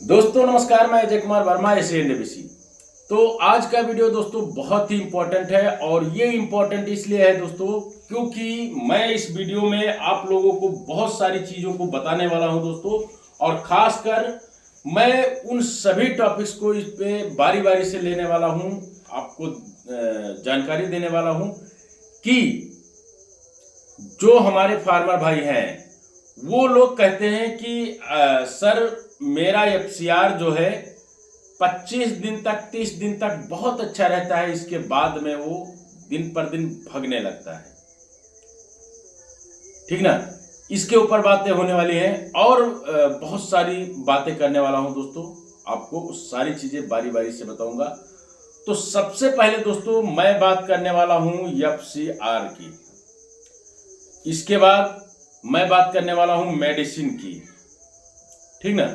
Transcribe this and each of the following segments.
दोस्तों नमस्कार, मैं अजय कुमार वर्मा एसएनडीबीसी। तो आज का वीडियो दोस्तों बहुत ही इंपॉर्टेंट है और ये इंपॉर्टेंट इसलिए है दोस्तों क्योंकि मैं इस वीडियो में आप लोगों को बहुत सारी चीज़ों को बताने वाला हूं दोस्तों, और खासकर मैं उन सभी टॉपिक्स को इस पे बारी बारी से लेने वाला हूं, आपको जानकारी देने वाला हूं कि जो हमारे फार्मर भाई हैं वो लोग कहते हैं कि सर मेरा एफसीआर जो है 25 दिन तक 30 दिन तक बहुत अच्छा रहता है, इसके बाद में वो दिन पर दिन भगने लगता है। ठीक ना, इसके ऊपर बातें होने वाली हैं और बहुत सारी बातें करने वाला हूं दोस्तों, आपको सारी चीजें बारी बारी से बताऊंगा। तो सबसे पहले दोस्तों मैं बात करने वाला हूं एफसीआर की, इसके बाद मैं बात करने वाला हूं मेडिसिन की, ठीक ना,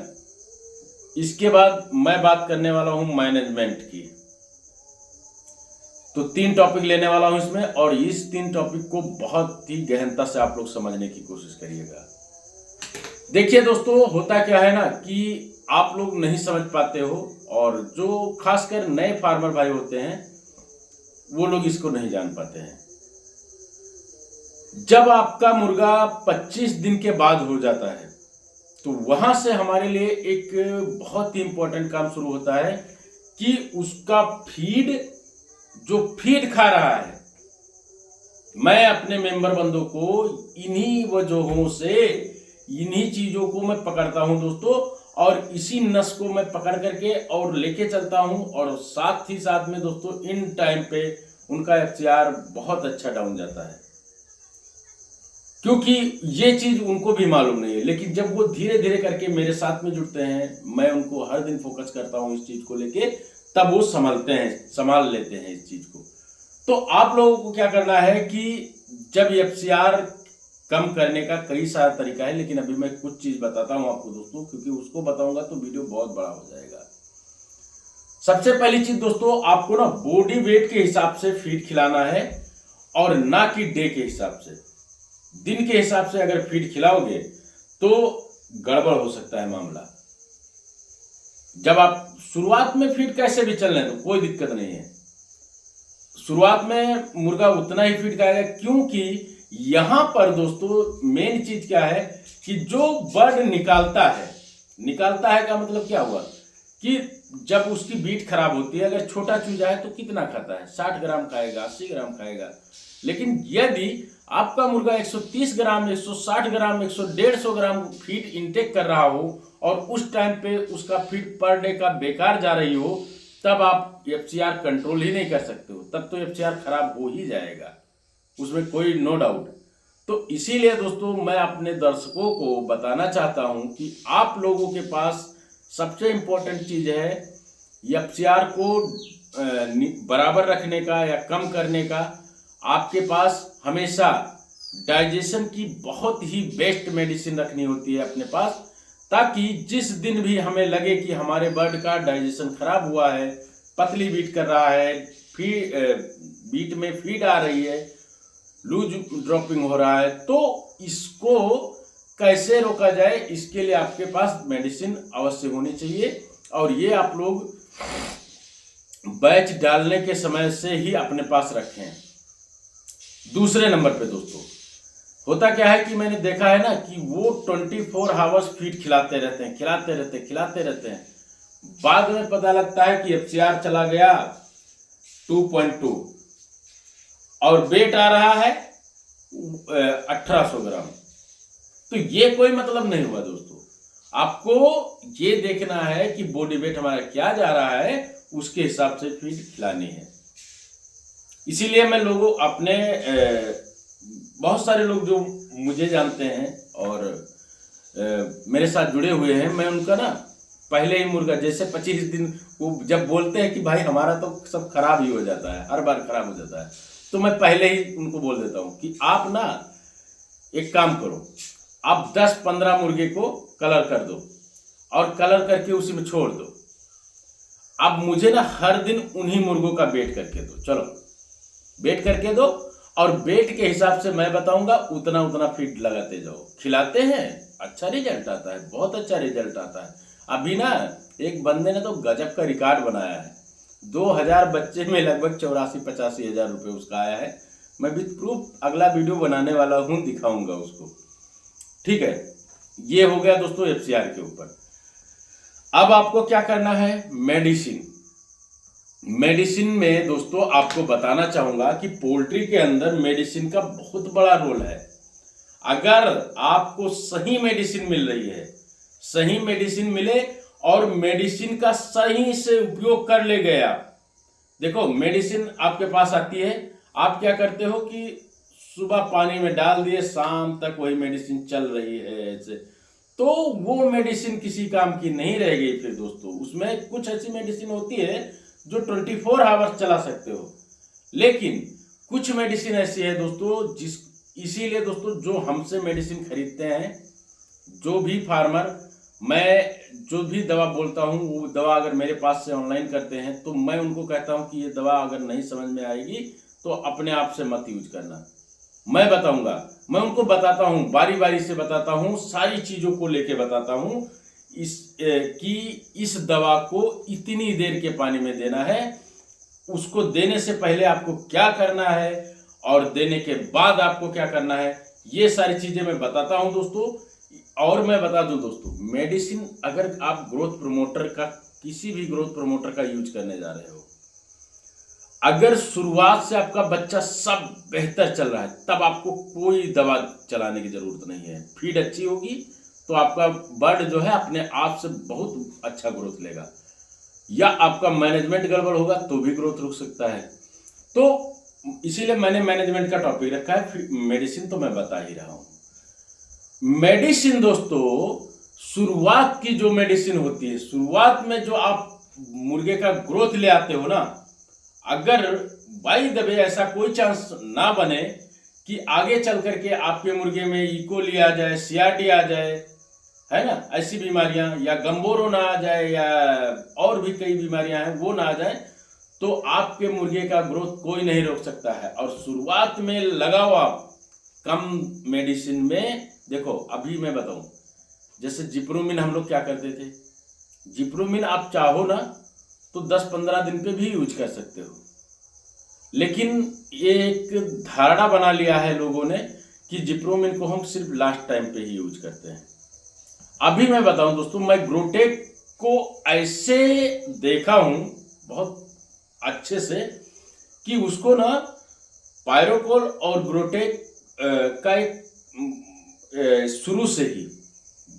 इसके बाद मैं बात करने वाला हूं मैनेजमेंट की। तो 3 टॉपिक लेने वाला हूं इसमें, और इस 3 टॉपिक को बहुत ही गहनता से आप लोग समझने की कोशिश करिएगा। देखिए दोस्तों, होता क्या है ना कि आप लोग नहीं समझ पाते हो, और जो खासकर नए फार्मर भाई होते हैं वो लोग इसको नहीं जान पाते हैं। जब आपका मुर्गा 25 दिन के बाद हो जाता है तो वहां से हमारे लिए एक बहुत ही इंपॉर्टेंट काम शुरू होता है कि उसका फीड, जो फीड खा रहा है, मैं अपने मेंबर बंदों को इन्हीं वजहों से इन्हीं चीजों को मैं पकड़ता हूं दोस्तों, और इसी नस को मैं पकड़ करके और लेके चलता हूं, और साथ ही साथ में दोस्तों इन टाइम पे उनका एफसीआर बहुत अच्छा डाउन जाता है, क्योंकि ये चीज उनको भी मालूम नहीं है। लेकिन जब वो धीरे धीरे करके मेरे साथ में जुड़ते हैं, मैं उनको हर दिन फोकस करता हूं इस चीज को लेके, तब वो संभाल लेते हैं इस चीज को। तो आप लोगों को क्या करना है कि जब एफसीआर कम करने का कई सारा तरीका है, लेकिन अभी मैं कुछ चीज बताता हूं आपको दोस्तों, क्योंकि उसको बताऊंगा तो वीडियो बहुत बड़ा हो जाएगा। सबसे पहली चीज दोस्तों, आपको ना बॉडी वेट के हिसाब से फीड खिलाना है, और ना कि डे के हिसाब से। दिन के हिसाब से अगर फीड खिलाओगे तो गड़बड़ हो सकता है मामला। जब आप शुरुआत में फीड कैसे भी चल रहे हैं तो कोई दिक्कत नहीं है, शुरुआत में मुर्गा उतना ही फीड खाएगा, क्योंकि यहां पर दोस्तों मेन चीज क्या है कि जो बर्ड निकालता है का मतलब क्या हुआ कि जब उसकी बीट खराब होती है, अगर छोटा चूजा है तो कितना खाता है, 60 ग्राम खाएगा, 80 ग्राम खाएगा। लेकिन यदि आपका मुर्गा 130 ग्राम, 160 ग्राम, 150 ग्राम फीड इनटेक कर रहा हो, और उस टाइम पे उसका फीड पर डे का बेकार जा रही हो, तब आप एफसीआर कंट्रोल ही नहीं कर सकते हो, तब तो एफसीआर खराब हो ही जाएगा, उसमें कोई नो डाउट। तो इसीलिए दोस्तों मैं अपने दर्शकों को बताना चाहता हूं कि आप लोगों के पास सबसे इंपॉर्टेंट चीज है एफसीआर को बराबर रखने का या कम करने का। आपके पास हमेशा डाइजेशन की बहुत ही बेस्ट मेडिसिन रखनी होती है अपने पास, ताकि जिस दिन भी हमें लगे कि हमारे बर्ड का डाइजेशन खराब हुआ है, पतली बीट कर रहा है, बीट में फीड आ रही है, लूज ड्रॉपिंग हो रहा है, तो इसको कैसे रोका जाए, इसके लिए आपके पास मेडिसिन अवश्य होनी चाहिए। और ये आप लोग बैच डालने के समय से ही अपने पास रखें। दूसरे नंबर पे दोस्तों होता क्या है कि मैंने देखा है ना कि वो 24 आवर्स फीड खिलाते रहते हैं, बाद में पता लगता है कि एफसीआर चला गया 2.2 और वेट आ रहा है 1800 ग्राम। तो ये कोई मतलब नहीं हुआ दोस्तों, आपको ये देखना है कि बॉडी वेट हमारा क्या जा रहा है, उसके हिसाब से फीड खिलानी है। इसीलिए मैं लोगों अपने बहुत सारे लोग जो मुझे जानते हैं और मेरे साथ जुड़े हुए हैं, मैं उनका ना पहले ही मुर्गा जैसे 25 दिन वो जब बोलते हैं कि भाई हमारा तो सब खराब ही हो जाता है, हर बार खराब हो जाता है, तो मैं पहले ही उनको बोल देता हूं कि आप ना एक काम करो, आप 10-15 मुर्गे को कलर कर दो और कलर करके उसी में छोड़ दो। अब मुझे ना हर दिन उन्हीं मुर्गों का वेट करके दो, चलो वेट करके दो, और वेट के हिसाब से मैं बताऊंगा उतना उतना फीड लगाते जाओ। खिलाते हैं, अच्छा रिजल्ट आता है, बहुत अच्छा रिजल्ट आता है। अभी ना एक बंदे ने तो गजब का रिकॉर्ड बनाया है। 2000 बच्चे में लगभग 84-85 हज़ार रुपये उसका आया है। मैं विथ प्रूफ अगला वीडियो बनाने वाला हूँ, दिखाऊंगा उसको। ठीक है, ये हो गया दोस्तों एफसीआर के ऊपर। अब आपको क्या करना है, मेडिसिन में दोस्तों आपको बताना चाहूंगा कि पोल्ट्री के अंदर मेडिसिन का बहुत बड़ा रोल है। अगर आपको सही मेडिसिन मिल रही है, सही मेडिसिन मिले और मेडिसिन का सही से उपयोग कर ले गए आप। देखो, मेडिसिन आपके पास आती है, आप क्या करते हो कि सुबह पानी में डाल दिए, शाम तक वही मेडिसिन चल रही है ऐसे, तो वो मेडिसिन किसी काम की नहीं रह गई। फिर दोस्तों उसमें कुछ ऐसी मेडिसिन होती है जो 24 आवर्स चला सकते हो, लेकिन कुछ मेडिसिन ऐसी है दोस्तों इसीलिए दोस्तों जो हमसे मेडिसिन खरीदते हैं, जो भी फार्मर, मैं जो भी दवा बोलता हूँ वो दवा अगर मेरे पास से ऑनलाइन करते हैं तो मैं उनको कहता हूँ कि ये दवा अगर नहीं समझ में आएगी तो अपने आप से मत यूज करना। मैं बताऊंगा, मैं उनको बताता हूँ, बारी बारी से बताता हूँ, सारी चीज़ों को लेके बताता हूँ कि इस दवा को इतनी देर के पानी में देना है, उसको देने से पहले आपको क्या करना है और देने के बाद आपको क्या करना है, ये सारी चीज़ें मैं बताता हूँ दोस्तों। और मैं बता दूं दोस्तों, मेडिसिन अगर आप ग्रोथ प्रमोटर का, किसी भी ग्रोथ प्रमोटर का यूज करने जा रहे हो, अगर शुरुआत से आपका बच्चा सब बेहतर चल रहा है, तब आपको कोई दवा चलाने की जरूरत नहीं है। फीड अच्छी होगी तो आपका बर्ड जो है अपने आप से बहुत अच्छा ग्रोथ लेगा, या आपका मैनेजमेंट गड़बड़ होगा तो भी ग्रोथ रुक सकता है। तो इसीलिए मैंने मैनेजमेंट का टॉपिक रखा है, मेडिसिन तो मैं बता ही रहा हूं। मेडिसिन दोस्तों, शुरुआत की जो मेडिसिन होती है, शुरुआत में जो आप मुर्गे का ग्रोथ ले आते हो ना, अगर बाई द वे ऐसा कोई चांस ना बने कि आगे चल करके आपके मुर्गे में इकोली आ जाए, सीआरडी आ जाए, है ना, ऐसी बीमारियां, या गंबोरो ना आ जाए, या और भी कई बीमारियां हैं वो ना आ जाए, तो आपके मुर्गे का ग्रोथ कोई नहीं रोक सकता है। और शुरुआत में लगाओ आप कम मेडिसिन में। देखो अभी मैं बताऊं, जैसे जिप्रोमिन हम लोग क्या करते थे, जिप्रोमिन आप चाहो ना तो 10-15 दिन पे भी यूज कर सकते हो, लेकिन ये एक धारणा बना लिया है लोगों ने कि जिप्रोमिन को हम सिर्फ लास्ट टाइम पे ही यूज करते हैं। अभी मैं बताऊं दोस्तों, मैं ग्रोटेक को ऐसे देखा हूं बहुत अच्छे से कि उसको ना पायरोकोल और ग्रोटेक का एक शुरू से ही,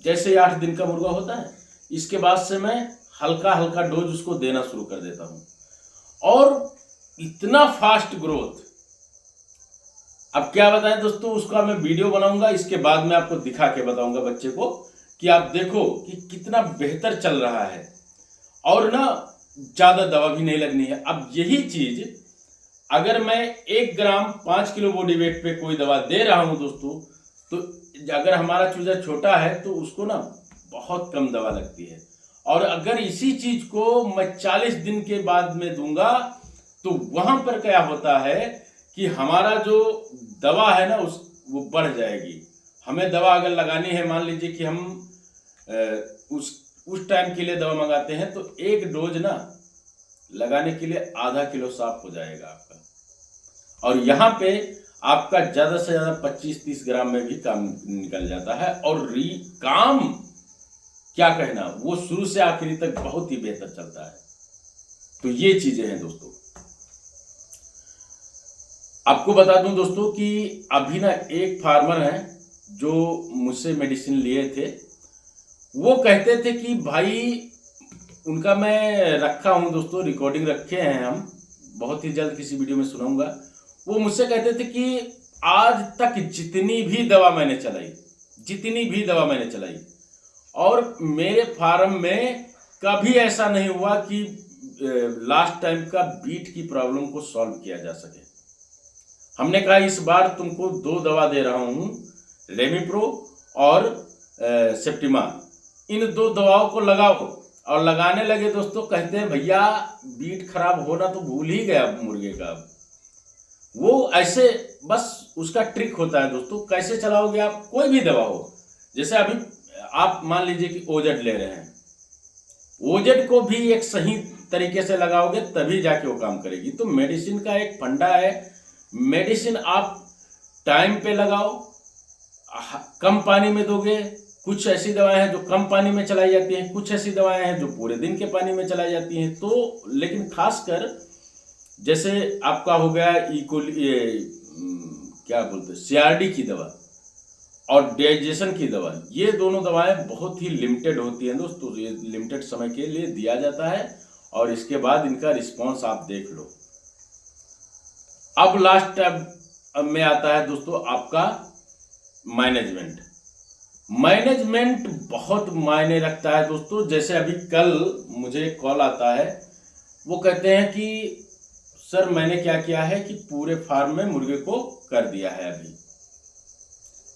जैसे 8 दिन का मुर्गा होता है, इसके बाद से मैं हल्का हल्का डोज उसको देना शुरू कर देता हूं, और इतना फास्ट ग्रोथ। अब क्या बताएं दोस्तों, उसका मैं वीडियो बनाऊंगा, इसके बाद में आपको दिखा के बताऊंगा बच्चे को कि आप देखो कि कितना बेहतर चल रहा है, और ना ज्यादा दवा भी नहीं लगनी है। अब यही चीज अगर मैं 1 ग्राम 5 किलो बॉडी वेट पे कोई दवा दे रहा हूं दोस्तों, तो अगर हमारा चूजा छोटा है तो उसको ना बहुत कम दवा लगती है। और अगर इसी चीज को मैं 40 दिन के बाद में दूंगा तो वहां पर क्या होता है कि हमारा जो दवा है ना वो बढ़ जाएगी। हमें दवा अगर लगानी है, मान लीजिए कि हम उस टाइम के लिए दवा मंगाते हैं, तो एक डोज ना लगाने के लिए आधा किलो साफ हो जाएगा आपका, और यहाँ पे आपका ज्यादा से ज्यादा 25-30 ग्राम में भी काम निकल जाता है। और काम क्या कहना, वो शुरू से आखिरी तक बहुत ही बेहतर चलता है। तो ये चीजें हैं दोस्तों। आपको बता दूं दोस्तों कि अभी ना एक फार्मर है जो मुझसे मेडिसिन लिए थे, वो कहते थे कि भाई, उनका मैं रखा हूं दोस्तों, रिकॉर्डिंग रखे हैं हम, बहुत ही जल्द किसी वीडियो में सुनाऊंगा। वो मुझसे कहते थे कि आज तक जितनी भी दवा मैंने चलाई, और मेरे फार्म में कभी ऐसा नहीं हुआ कि लास्ट टाइम का बीट की प्रॉब्लम को सॉल्व किया जा सके। हमने कहा इस बार तुमको 2 दवा दे रहा हूं, रेमिप्रो और सेप्टिमा, इन 2 दवाओं को लगाओ। और लगाने लगे दोस्तों, कहते हैं भैया बीट खराब होना तो भूल ही गया मुर्गे का। वो ऐसे बस उसका ट्रिक होता है दोस्तों, कैसे चलाओगे आप, कोई भी दवा हो। जैसे अभी आप मान लीजिए कि ओजेड ले रहे हैं, ओजेड को भी एक सही तरीके से लगाओगे तभी जाके वो काम करेगी। तो मेडिसिन का एक फंडा है, मेडिसिन आप टाइम पे लगाओ, कम पानी में दोगे। कुछ ऐसी दवाएं हैं जो कम पानी में चलाई जाती हैं, कुछ ऐसी दवाएं हैं जो पूरे दिन के पानी में चलाई जाती हैं। तो लेकिन खासकर जैसे आपका हो गया क्या बोलते हैं, सीआरडी की दवा और डाइजेशन की दवा, ये दोनों दवाएं बहुत ही लिमिटेड होती हैं दोस्तों। ये लिमिटेड समय के लिए दिया जाता है और इसके बाद इनका रिस्पॉन्स आप देख लो। अब लास्ट अब में आता है दोस्तों आपका मैनेजमेंट। मैनेजमेंट बहुत मायने रखता है दोस्तों। जैसे अभी कल मुझे कॉल आता है, वो कहते हैं कि सर मैंने क्या किया है कि पूरे फार्म में मुर्गे को कर दिया है अभी,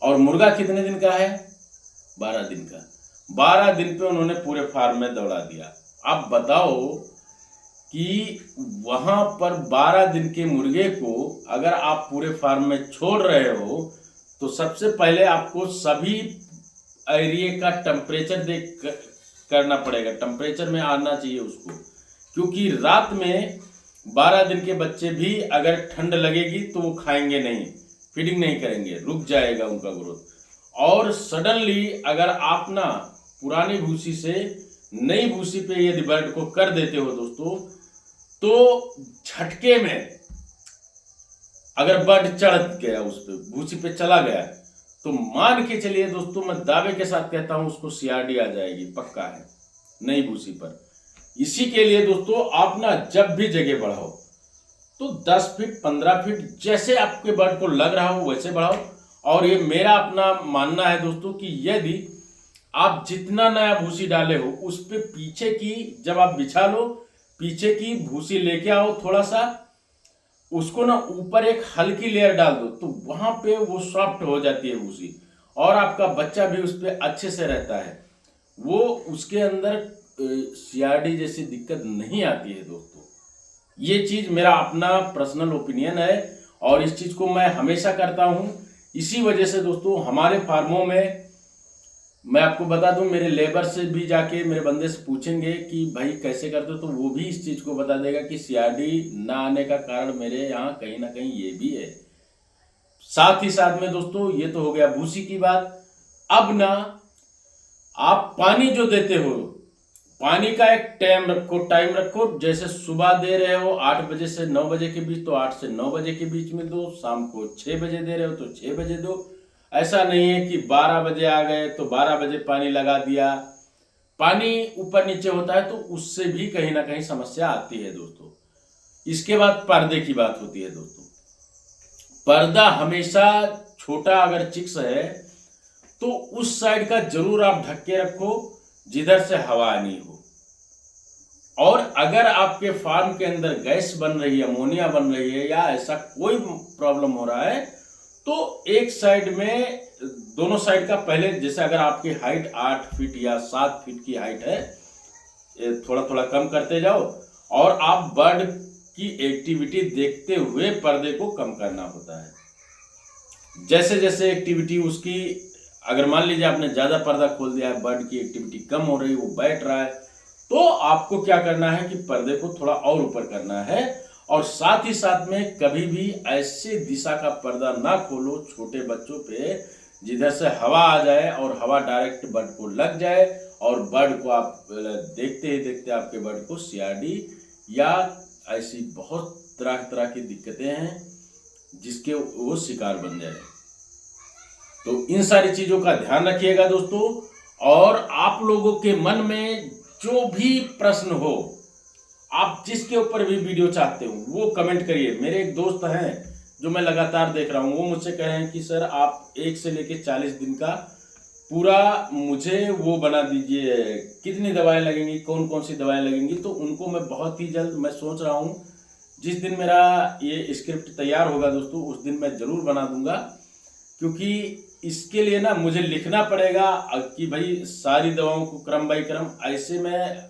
और मुर्गा कितने दिन का है, 12 दिन का। 12 दिन पे उन्होंने पूरे फार्म में दौड़ा दिया। अब बताओ कि वहां पर 12 दिन के मुर्गे को अगर आप पूरे फार्म में छोड़ रहे हो तो सबसे पहले आपको सभी एरिया का टेम्परेचर देख करना पड़ेगा। टेम्परेचर में आना चाहिए उसको, क्योंकि रात में 12 दिन के बच्चे भी अगर ठंड लगेगी तो वो खाएंगे नहीं, फीडिंग नहीं करेंगे, रुक जाएगा उनका ग्रोथ। और सडनली अगर आप ना पुरानी भूसी से नई भूसी पे यदि बर्ड को कर देते हो दोस्तों, तो झटके में अगर बर्ड चढ़ गया, उस पे भूसी पे चला गया, तो मान के चलिए दोस्तों, मैं दावे के साथ कहता हूं उसको सीआरडी आ जाएगी, पक्का है, नई भूसी पर। इसी के लिए दोस्तों आप ना जब भी जगह बढ़ाओ तो 10 फीट 15 फीट जैसे आपके बर्ड को लग रहा हो वैसे बढ़ाओ। और ये मेरा अपना मानना है दोस्तों कि यदि आप जितना नया भूसी डाले हो उस पे पीछे की जब आप बिछा लो, पीछे की भूसी लेके आओ, थोड़ा सा उसको ना ऊपर एक हल्की लेयर डाल दो, तो वहां पे वो सॉफ्ट हो जाती है भूसी, और आपका बच्चा भी उस पर अच्छे से रहता है। वो उसके अंदर सीआरडी जैसी दिक्कत नहीं आती है दोस्तों। ये चीज मेरा अपना पर्सनल ओपिनियन है और इस चीज को मैं हमेशा करता हूं। इसी वजह से दोस्तों हमारे फार्मों में, मैं आपको बता दूं, मेरे लेबर से भी जाके मेरे बंदे से पूछेंगे कि भाई कैसे करते हो, तो वो भी इस चीज को बता देगा कि सीआरडी ना आने का कारण मेरे यहाँ कहीं ना कहीं ये भी है। साथ ही साथ में दोस्तों ये तो हो गया भूसी की बात। अब ना आप पानी जो देते हो, पानी का एक टाइम रखो। जैसे सुबह दे रहे हो 8 बजे से 9 बजे के बीच, तो 8 से 9 बजे के बीच में दो। शाम को 6 बजे दे रहे हो तो 6 बजे दो। ऐसा नहीं है कि 12 बजे आ गए तो 12 बजे पानी लगा दिया। पानी ऊपर नीचे होता है तो उससे भी कहीं ना कहीं समस्या आती है दोस्तों। इसके बाद पर्दे की बात होती है दोस्तों। पर्दा हमेशा छोटा अगर चिक्स है तो उस साइड का जरूर आप ढक के रखो जिधर से हवा नहीं हो। और अगर आपके फार्म के अंदर गैस बन रही है, अमोनिया बन रही है, या ऐसा कोई प्रॉब्लम हो रहा है, तो एक साइड में, दोनों साइड का पहले, जैसे अगर आपकी हाइट 8 फीट या 7 फीट की हाइट है, थोड़ा थोड़ा कम करते जाओ और आप बर्ड की एक्टिविटी देखते हुए पर्दे को कम करना होता है। जैसे जैसे एक्टिविटी उसकी, अगर मान लीजिए आपने ज्यादा पर्दा खोल दिया है, बर्ड की एक्टिविटी कम हो रही है, वो बैठ रहा है, तो आपको क्या करना है कि पर्दे को थोड़ा और ऊपर करना है। और साथ ही साथ में कभी भी ऐसे दिशा का पर्दा ना खोलो छोटे बच्चों पे जिधर से हवा आ जाए और हवा डायरेक्ट बर्ड को लग जाए और बर्ड को आप देखते ही देखते आपके बर्ड को सीआरडी या ऐसी बहुत तरह तरह की दिक्कतें हैं जिसके वो शिकार बन जाए। तो इन सारी चीजों का ध्यान रखिएगा दोस्तों। और आप लोगों के मन में जो भी प्रश्न हो, आप जिसके ऊपर भी वीडियो चाहते हो वो कमेंट करिए। मेरे एक दोस्त हैं जो मैं लगातार देख रहा हूँ, वो मुझसे कह रहे हैं कि सर आप 1 से लेके 40 दिन का पूरा मुझे वो बना दीजिए, कितनी दवाएं लगेंगी, कौन कौन सी दवाएं लगेंगी। तो उनको मैं बहुत ही जल्द, मैं सोच रहा हूँ जिस दिन मेरा ये स्क्रिप्ट तैयार होगा दोस्तों, उस दिन मैं जरूर बना दूंगा। क्योंकि इसके लिए ना मुझे लिखना पड़ेगा कि भाई सारी दवाओं को क्रम बाई क्रम, ऐसे में